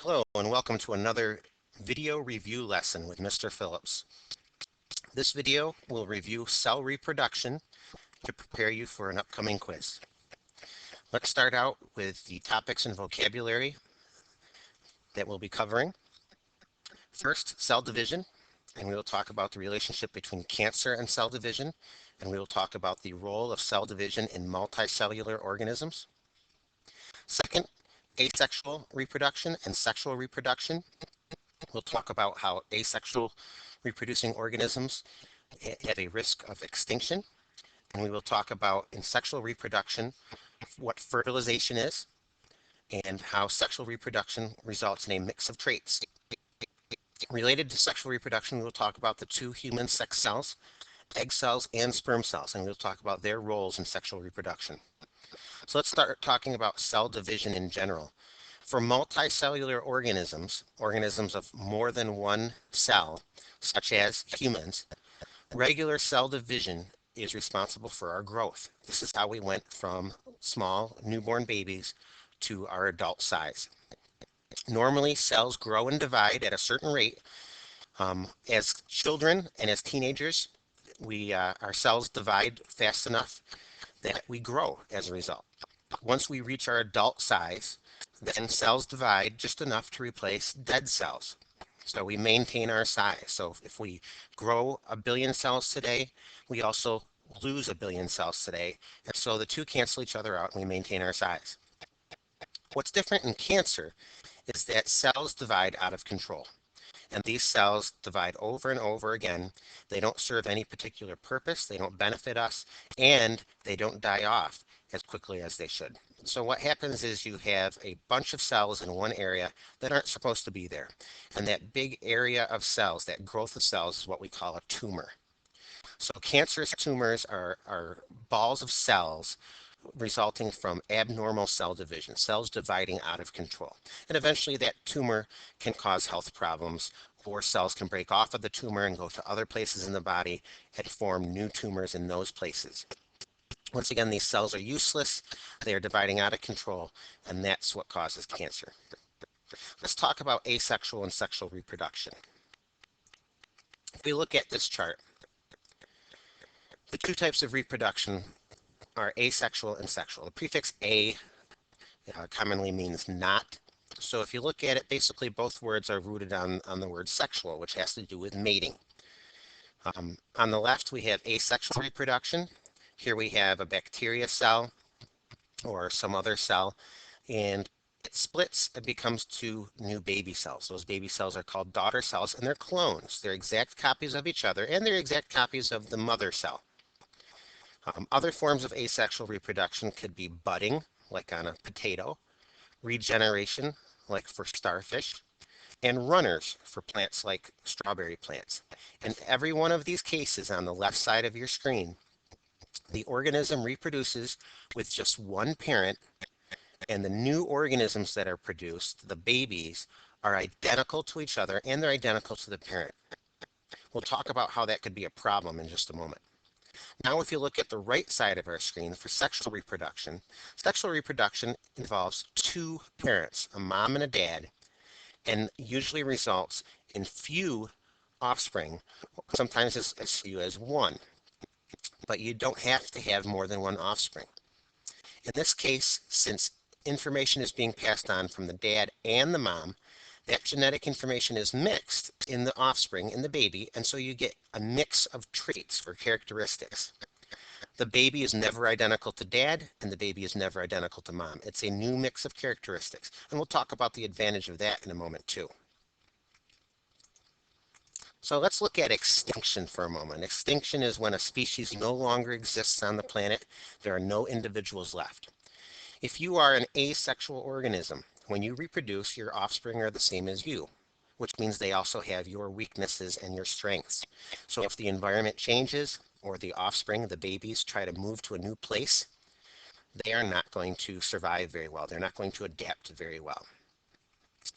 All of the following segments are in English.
Hello and welcome to another video review lesson with Mr. Phillips. This video will review cell reproduction to prepare you for an upcoming quiz. Let's start out with the topics and vocabulary that we'll be covering. First, cell division, and we will talk about the relationship between cancer and cell division, and we will talk about the role of cell division in multicellular organisms. Second, asexual reproduction and sexual reproduction. We'll talk about how asexual reproducing organisms have a risk of extinction. And we will talk about in sexual reproduction what fertilization is and how sexual reproduction results in a mix of traits. Related to sexual reproduction, we will talk about the two human sex cells, egg cells and sperm cells, and we'll talk about their roles in sexual reproduction. So let's start talking about cell division in general. For multicellular organisms, organisms of more than one cell, such as humans, regular cell division is responsible for our growth. This is how we went from small newborn babies to our adult size. Normally, cells grow and divide at a certain rate. As children and as teenagers, our cells divide fast enough that we grow as a result. Once we reach our adult size, then cells divide just enough to replace dead cells. So we maintain our size. So if we grow 1 billion cells today, we also lose 1 billion cells today. And so the two cancel each other out and we maintain our size. What's different in cancer is that cells divide out of control. And these cells divide over and over again. They don't serve any particular purpose, they don't benefit us, and they don't die off as quickly as they should. So what happens is you have a bunch of cells in one area that aren't supposed to be there. And that big area of cells, that growth of cells, is what we call a tumor. So cancerous tumors are balls of cells resulting from abnormal cell division, cells dividing out of control. And eventually that tumor can cause health problems, or cells can break off of the tumor and go to other places in the body and form new tumors in those places. Once again, these cells are useless, they are dividing out of control, and that's what causes cancer. Let's talk about asexual and sexual reproduction. If we look at this chart, the two types of reproduction are asexual and sexual. The prefix a commonly means not. So if you look at it, basically both words are rooted on the word sexual, which has to do with mating. On the left, we have asexual reproduction. Here we have a bacteria cell or some other cell, and it splits and becomes two new baby cells. Those baby cells are called daughter cells, and they're clones. They're exact copies of each other, and they're exact copies of the mother cell. Other forms of asexual reproduction could be budding, like on a potato, regeneration, like for starfish, and runners for plants like strawberry plants. In every one of these cases on the left side of your screen, the organism reproduces with just one parent, and the new organisms that are produced, the babies, are identical to each other and they're identical to the parent. We'll talk about how that could be a problem in just a moment. Now, if you look at the right side of our screen for sexual reproduction involves two parents, a mom and a dad, and usually results in few offspring, sometimes as few as one. But you don't have to have more than one offspring. In this case, since information is being passed on from the dad and the mom, that genetic information is mixed in the offspring, in the baby, and so you get a mix of traits or characteristics. The baby is never identical to dad, and the baby is never identical to mom. It's a new mix of characteristics, and we'll talk about the advantage of that in a moment too. So let's look at extinction for a moment. Extinction is when a species no longer exists on the planet. There are no individuals left. If you are an asexual organism, when you reproduce, your offspring are the same as you, which means they also have your weaknesses and your strengths. So if the environment changes or the offspring, the babies, try to move to a new place, they are not going to survive very well. They're not going to adapt very well.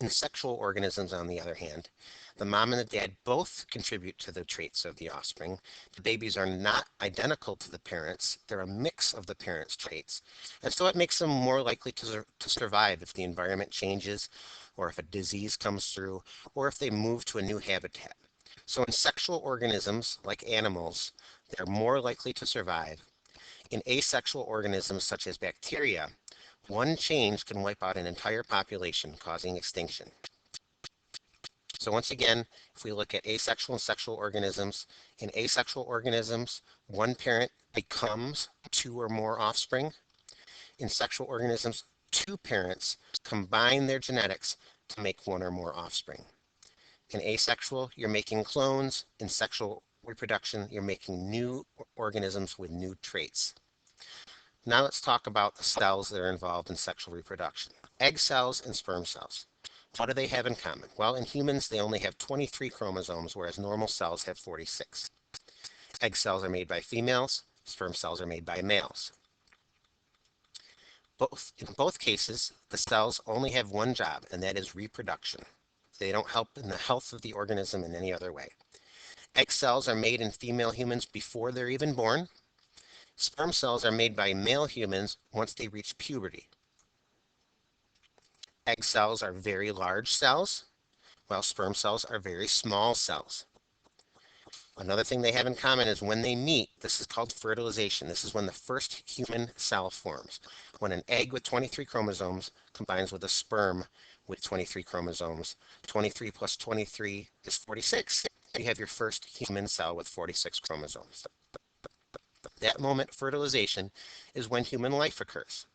In sexual organisms, on the other hand, the mom and the dad both contribute to the traits of the offspring. The babies are not identical to the parents, they're a mix of the parents' traits. And so it makes them more likely to survive if the environment changes, or if a disease comes through, or if they move to a new habitat. So in sexual organisms, like animals, they're more likely to survive. In asexual organisms, such as bacteria, one change can wipe out an entire population, causing extinction. So once again, if we look at asexual and sexual organisms, in asexual organisms, one parent becomes two or more offspring. In sexual organisms, two parents combine their genetics to make one or more offspring. In asexual, you're making clones. In sexual reproduction, you're making new organisms with new traits. Now let's talk about the cells that are involved in sexual reproduction. Egg cells and sperm cells. What do they have in common? Well, in humans, they only have 23 chromosomes, whereas normal cells have 46. Egg cells are made by females, sperm cells are made by males. In both cases, the cells only have one job, and that is reproduction. They don't help in the health of the organism in any other way. Egg cells are made in female humans before they're even born. Sperm cells are made by male humans once they reach puberty. Egg cells are very large cells, while sperm cells are very small cells. Another thing they have in common is when they meet, this is called fertilization. This is when the first human cell forms. When an egg with 23 chromosomes combines with a sperm with 23 chromosomes, 23 plus 23 is 46. You have your first human cell with 46 chromosomes. That moment, fertilization, is when human life occurs.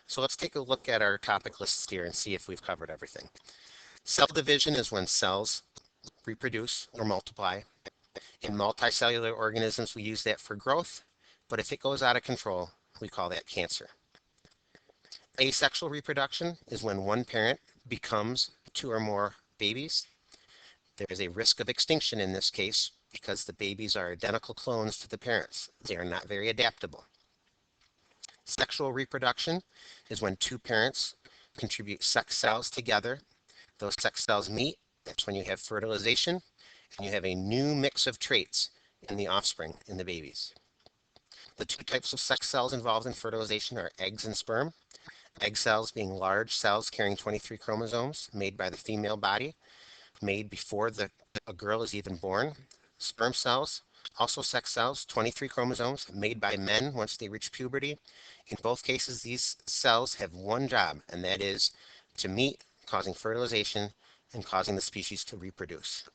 So let's take a look at our topic lists here and see if we've covered everything. Cell division is when cells reproduce or multiply. In multicellular organisms, we use that for growth, but if it goes out of control, we call that cancer. Asexual reproduction is when one parent becomes two or more babies. There is a risk of extinction in this case because the babies are identical clones to the parents. They are not very adaptable. Sexual reproduction is when two parents contribute sex cells together. Those sex cells meet. That's when you have fertilization, and you have a new mix of traits in the offspring, in the babies. The two types of sex cells involved in fertilization are eggs and sperm. Egg cells being large cells carrying 23 chromosomes made by the female body, made before a girl is even born. Sperm cells, also sex cells, 23 chromosomes, made by men once they reach puberty. In both cases, these cells have one job, and that is to meet, causing fertilization and causing the species to reproduce.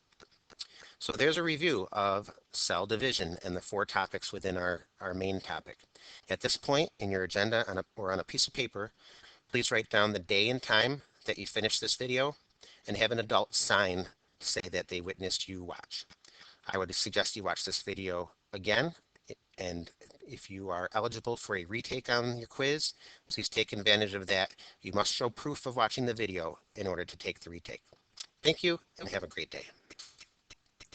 So there's a review of cell division and the 4 topics within our main topic. At this point in your agenda or on a piece of paper, please write down the day and time that you finished this video and have an adult sign to say that they witnessed you watch. I would suggest you watch this video again, and if you are eligible for a retake on your quiz, please take advantage of that. You must show proof of watching the video in order to take the retake. Thank you, and have a great day.